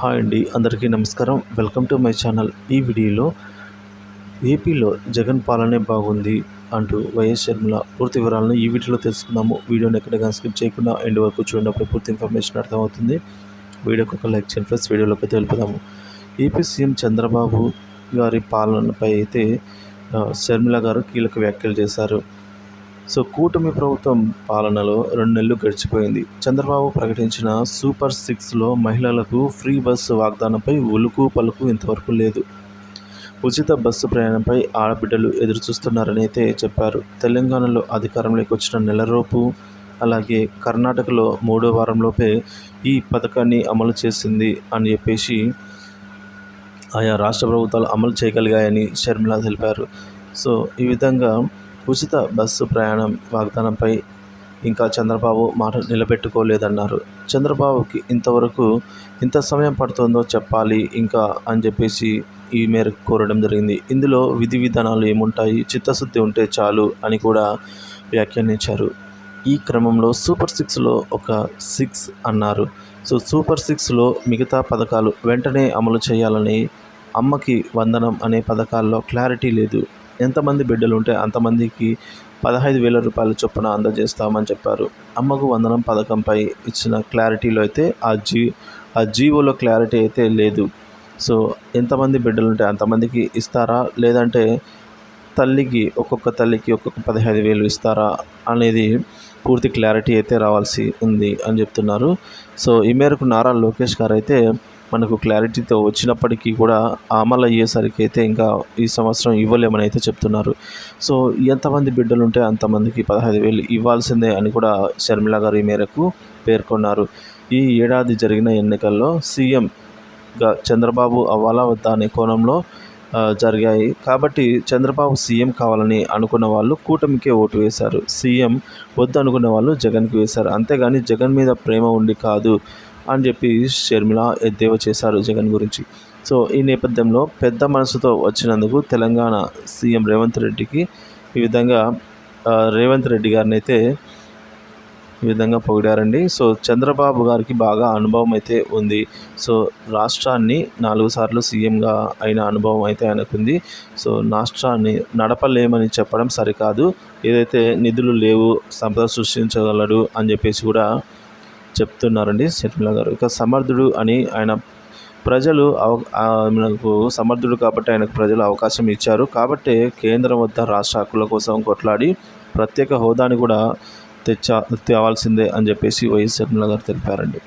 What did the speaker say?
Hi అండి, అందరికీ నమస్కారం. Welcome to my channel. ఈ వీడియోలో ఏపీలో జగన్ పాలనే బాగుంది అంటూ వైఎస్ షర్మిల పూర్తి వివరాలను ఈ వీడియోలో తెలుసుకుందాము. వీడియోని ఎక్కడగా స్కిప్ చేయకుండా ఎండ్ వరకు చూడడానికి పూర్తి ఇన్ఫర్మేషన్ అర్థమవుతుంది. వీడియోకి ఒక లైక్ చేయండి ఫ్రెండ్స్. వీడియోలోకి తెలుపుదాము. ఏపీ సీఎం చంద్రబాబు గారి పాలనపై అయితే షర్మిల గారు కీలక వ్యాఖ్యలు చేశారు. కూటమి ప్రభుత్వం పాలనలో 2 నెలలు గడిచిపోయింది. చంద్రబాబు ప్రకటించిన సూపర్ 6లో మహిళలకు ఫ్రీ బస్సు వాగ్దానంపై ఉలుకు పలుకు ఇంతవరకు లేదు. ఉచిత బస్సు ప్రయాణంపై ఆడబిడ్డలు ఎదురుచూస్తున్నారని అయితే చెప్పారు. తెలంగాణలో అధికారంలోకి వచ్చిన నెలలోపు, అలాగే కర్ణాటకలో 3వ వారంలోపే ఈ పథకాన్ని అమలు చేసింది అని చెప్పేసి ఆయా రాష్ట్ర ప్రభుత్వాలు అమలు చేయగలిగాయని షర్మిల తెలిపారు. ఈ విధంగా ఉచిత బస్సు ప్రయాణం వాగ్దానంపై ఇంకా చంద్రబాబు మాట నిలబెట్టుకోలేదన్నారు. చంద్రబాబుకి ఇంతవరకు ఇంత సమయం పడుతుందో చెప్పాలి ఇంకా అని చెప్పేసి ఈ మేరకు కోరడం జరిగింది. ఇందులో విధి విధానాలు ఏముంటాయి, చిత్తశుద్ధి ఉంటే చాలు అని కూడా వ్యాఖ్యానించారు. ఈ క్రమంలో సూపర్ 6లో ఒక 6 అన్నారు. సూపర్ 6లో మిగతా పథకాలు వెంటనే అమలు చేయాలని, అమ్మకి వందనం అనే పథకాల్లో క్లారిటీ లేదు. ఎంతమంది బిడ్డలు ఉంటే అంతమందికి 15,000 రూపాయల చొప్పున అందజేస్తామని చెప్పారు. అమ్మకు వందనం పథకంపై ఇచ్చిన క్లారిటీలో అయితే ఆ జీవోలో క్లారిటీ అయితే లేదు. ఎంతమంది బిడ్డలు ఉంటే అంతమందికి ఇస్తారా, లేదంటే ఒక్కొక్క తల్లికి 15,000 ఇస్తారా అనేది పూర్తి క్లారిటీ అయితే రావాల్సి ఉంది అని చెప్తున్నారు. ఈ మేరకు నారా లోకేష్ గారు అయితే మనకు క్లారిటీతో వచ్చినప్పటికీ కూడా అమలు అయ్యేసరికి అయితే ఇంకా ఈ సంవత్సరం ఇవ్వలేమని అయితే చెప్తున్నారు. ఎంతమంది బిడ్డలు ఉంటే అంతమందికి 15,000 ఇవ్వాల్సిందే అని కూడా షర్మిల గారు ఈ మేరకు పేర్కొన్నారు. ఈ ఏడాది జరిగిన ఎన్నికల్లో సీఎంగా చంద్రబాబు అవ్వాలా వద్దా అనే కోణంలో జరిగాయి. కాబట్టి చంద్రబాబు సీఎం కావాలని అనుకున్న వాళ్ళు కూటమికే ఓటు వేశారు. సీఎం వద్దు అనుకున్న వాళ్ళు జగన్కి వేశారు. అంతేగాని జగన్ మీద ప్రేమ ఉండి కాదు అని చెప్పి షర్మిల ఎద్దేవా చేశారు జగన్ గురించి. ఈ నేపథ్యంలో పెద్ద మనసుతో వచ్చినందుకు తెలంగాణ సీఎం రేవంత్ రెడ్డి గారిని అయితే ఈ విధంగా పొగిడారండి. చంద్రబాబు గారికి బాగా అనుభవం అయితే ఉంది. రాష్ట్రాన్ని 4 సార్లు సీఎంగా అయిన అనుభవం అయితే ఆయనకుంది. రాష్ట్రాన్ని నడపలేమని చెప్పడం సరికాదు, ఏదైతే నిధులు లేవు సంపద సృష్టించగలడు అని చెప్పేసి కూడా చెప్తున్నారండి షర్మిల గారు. ఇక సమర్థుడు అని ఆయన ప్రజలు మనకు సమర్థుడు కాబట్టి ఆయనకు ప్రజలు అవకాశం ఇచ్చారు. కాబట్టే కేంద్రం వద్ద రాష్ట్ర హక్కుల కోసం కొట్లాడి ప్రత్యేక హోదాని కూడా తేవాల్సిందే అని చెప్పేసి వైఎస్ షర్మిల గారు తెలిపారండి.